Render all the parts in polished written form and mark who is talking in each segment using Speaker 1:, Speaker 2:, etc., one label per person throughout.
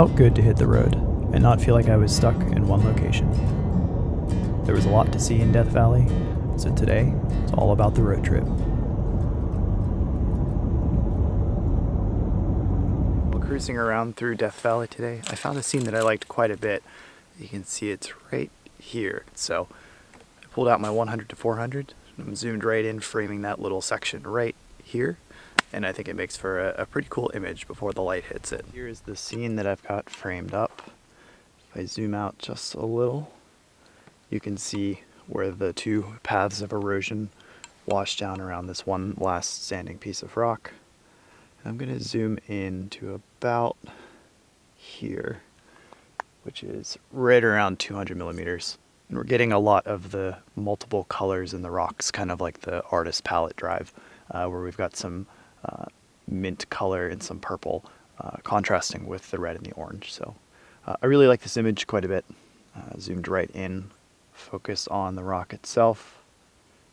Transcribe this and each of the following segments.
Speaker 1: felt good to hit the road and not feel like I was stuck in one location. There was a lot to see in Death Valley, so today it's all about the road trip. While cruising around through Death Valley today, I found a scene that I liked quite a bit. You can see it's right here. So I pulled out my 100 to 400 and I'm zoomed right in, framing that little section right here. And I think it makes for a pretty cool image before the light hits it. Here is the scene that I've got framed up. If I zoom out just a little, you can see where the two paths of erosion wash down around this one last standing piece of rock. And I'm going to zoom in to about here, which is right around 200 millimeters. And we're getting a lot of the multiple colors in the rocks, kind of like the artist palette drive, where we've got some mint color and some purple, contrasting with the red and the orange. So I really like this image quite a bit. Zoomed right in, focus on the rock itself,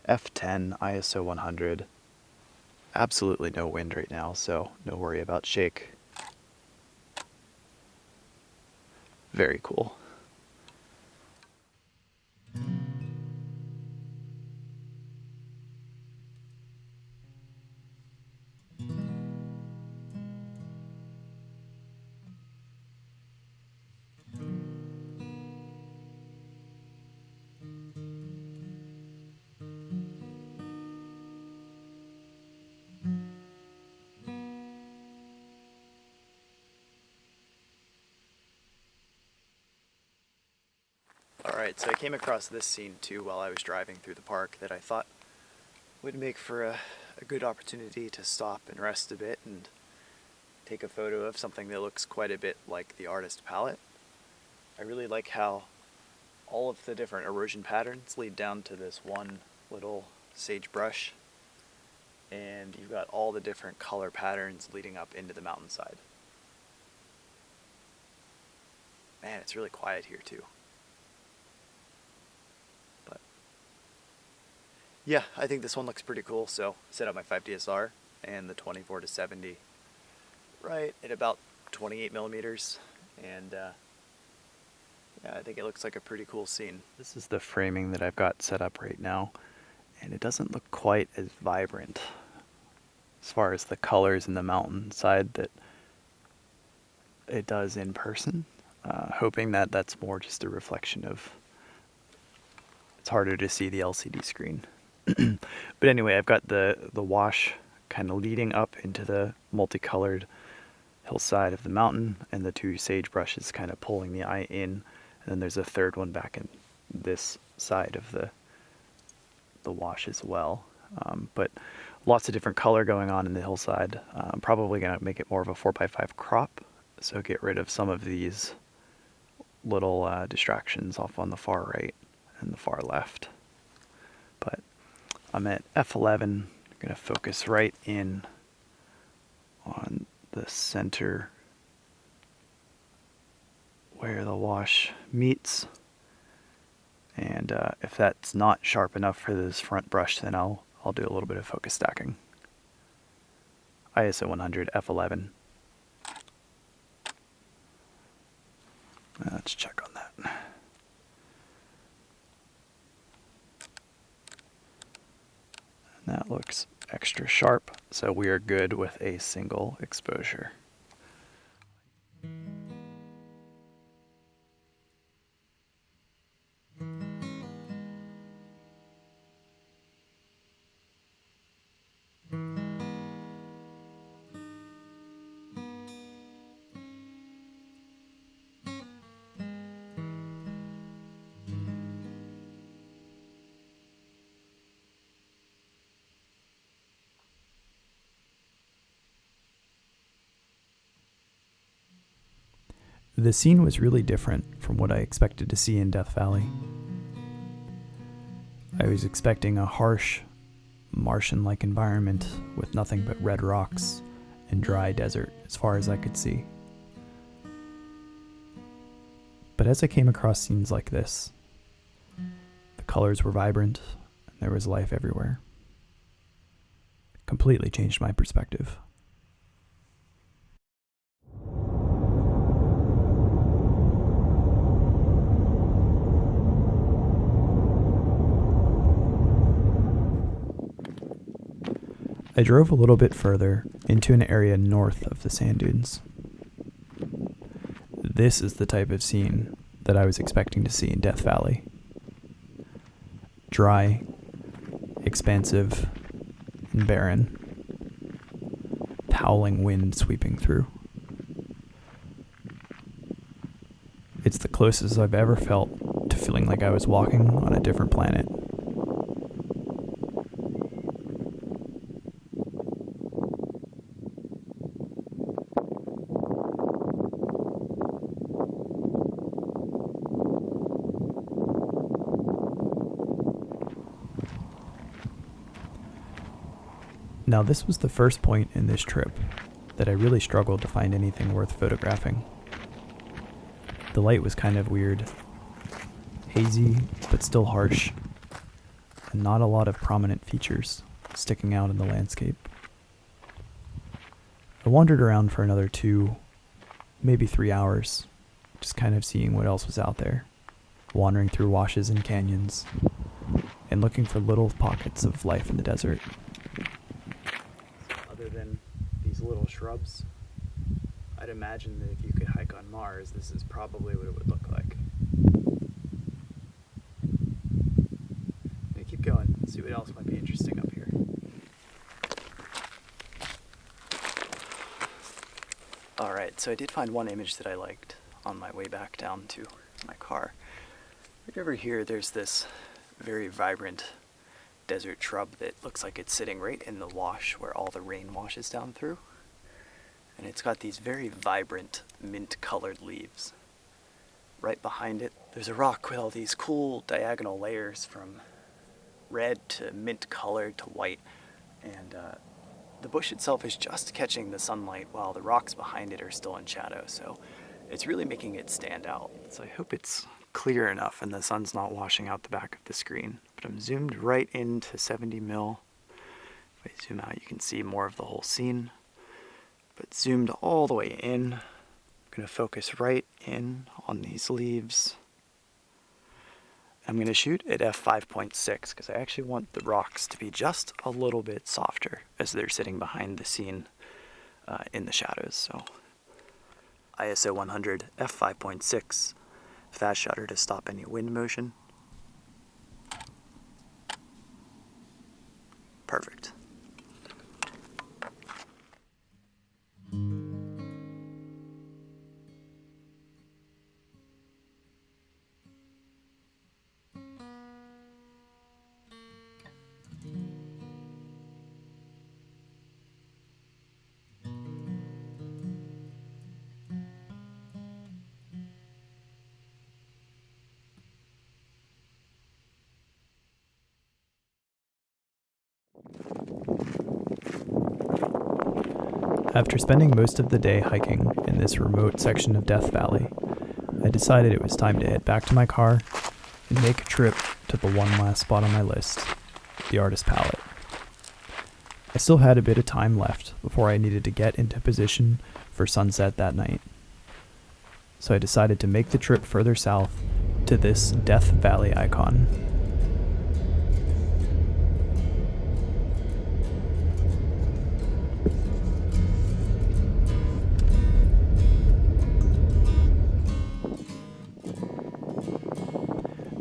Speaker 1: F10, ISO 100. Absolutely no wind right now, so no worry about shake. Very cool. Alright, so I came across this scene too while I was driving through the park that I thought would make for a good opportunity to stop and rest a bit and take a photo of something that looks quite a bit like the artist palette. I really like how all of the different erosion patterns lead down to this one little sagebrush, and you've got all the different color patterns leading up into the mountainside. Man, it's really quiet here too. Yeah, I think this one looks pretty cool, so set up my 5DSR and the 24 to 70 right at about 28 millimeters, and yeah, I think it looks like a pretty cool scene. This is the framing that I've got set up right now, and it doesn't look quite as vibrant as far as the colors in the mountainside that it does in person. Hoping that that's more just a reflection of, it's harder to see the LCD screen. But anyway, I've got the wash kind of leading up into the multicolored hillside of the mountain, and the two sagebrushes kind of pulling the eye in, and then there's a third one back in this side of the wash as well. But lots of different color going on in the hillside. I'm probably going to make it more of a 4x5 crop, so get rid of some of these little distractions off on the far right and the far left. But I'm at F11, I'm going to focus right in on the center where the wash meets, and if that's not sharp enough for this front brush, then I'll do a little bit of focus stacking. ISO 100, F11. Let's check on that. That looks extra sharp, so we are good with a single exposure. The scene was really different from what I expected to see in Death Valley. I was expecting a harsh, Martian-like environment with nothing but red rocks and dry desert as far as I could see. But as I came across scenes like this, the colors were vibrant and there was life everywhere. It completely changed my perspective.
Speaker 2: I drove a little bit further into an area north of the sand dunes. This is the type of scene that I was expecting to see in Death Valley. Dry, expansive, and barren. Howling wind sweeping through. It's the closest I've ever felt to feeling like I was walking on a different planet. Now, this was the first point in this trip that I really struggled to find anything worth photographing. The light was kind of weird, hazy, but still harsh, and not a lot of prominent features sticking out in the landscape. I wandered around for another 2, maybe 3 hours, just kind of seeing what else was out there, wandering through washes and canyons, and looking for little pockets of life in the desert. Other than these little shrubs, I'd imagine that if you could hike on Mars, this is probably what it would look like. Now keep going, see what else might be interesting up here. Alright, so I did find one image that I liked on my way back down to my car. Right over here, there's this very vibrant desert shrub that looks like it's sitting right in the wash where all the rain washes down through. And it's got these very vibrant mint-colored leaves. Right behind it, there's a rock with all these cool diagonal layers from red to mint-colored to white. And the bush itself is just catching the sunlight while the rocks behind it are still in shadow. So it's really making it stand out. So I hope it's clear enough and the sun's not washing out the back of the screen. But I'm zoomed right into 70 mil. If I zoom out, you can see more of the whole scene. But zoomed all the way in, I'm going to focus right in on these leaves. I'm going to shoot at f5.6 because I actually want the rocks to be just a little bit softer as they're sitting behind the scene in the shadows. So ISO 100, f5.6, fast shutter to stop any wind motion. Perfect. After spending most of the day hiking in this remote section of Death Valley, I decided it was time to head back to my car and make a trip to the one last spot on my list, the artist Pallette. I still had a bit of time left before I needed to get into position for sunset that night. So I decided to make the trip further south to this Death Valley icon.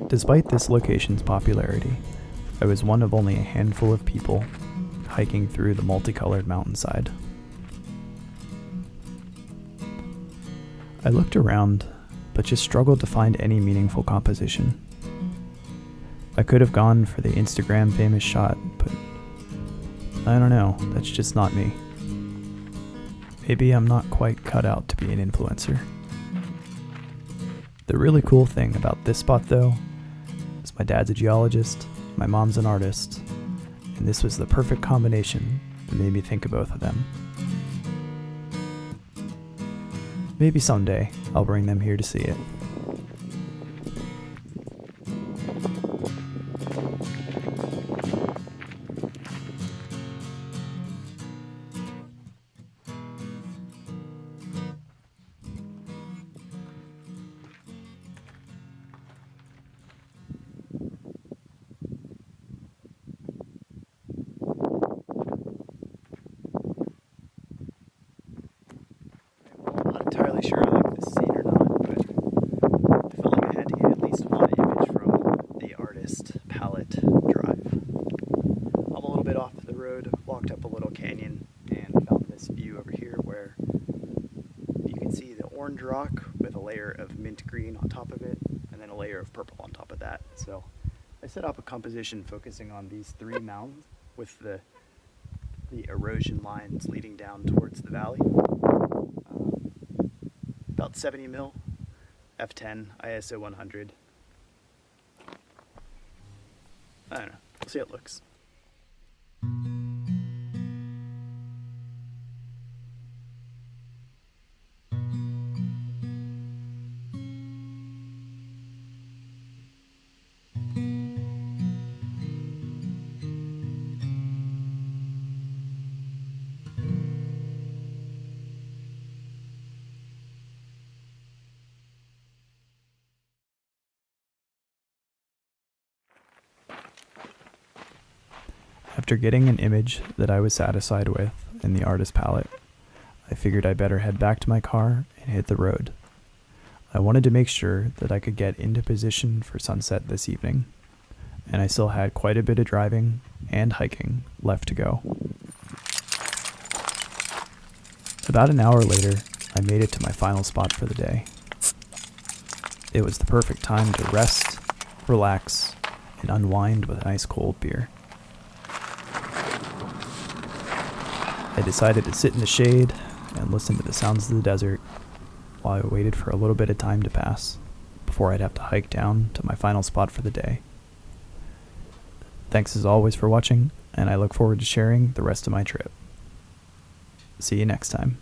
Speaker 2: Despite this location's popularity, I was one of only a handful of people hiking through the multicolored mountainside. I looked around, but just struggled to find any meaningful composition. I could have gone for the Instagram famous shot, but I don't know, that's just not me. Maybe I'm not quite cut out to be an influencer. The really cool thing about this spot though, my dad's a geologist, my mom's an artist, and this was the perfect combination that made me think of both of them. Maybe someday I'll bring them here to see it. really sure I like this scene or not, but I felt like I had to get at least one image from the artist Pallette Drive. I'm a little bit off the road, walked up a little canyon, and found this view over here where you can see the orange rock with a layer of mint green on top of it, and then a layer of purple on top of that. So I set up a composition focusing on these three mounds with the erosion lines leading down towards the valley. About 70 mil, f10, ISO 100. I don't know, we'll see how it looks.
Speaker 3: After getting an image that I was satisfied with in the artist palette, I figured I better head back to my car and hit the road. I wanted to make sure that I could get into position for sunset this evening, and I still had quite a bit of driving and hiking left to go. About an hour later, I made it to my final spot for the day. It was the perfect time to rest, relax, and unwind with an ice cold beer. I decided to sit in the shade and listen to the sounds of the desert while I waited for a little bit of time to pass before I'd have to hike down to my final spot for the day. Thanks as always for watching, and I look forward to sharing the rest of my trip. See you next time.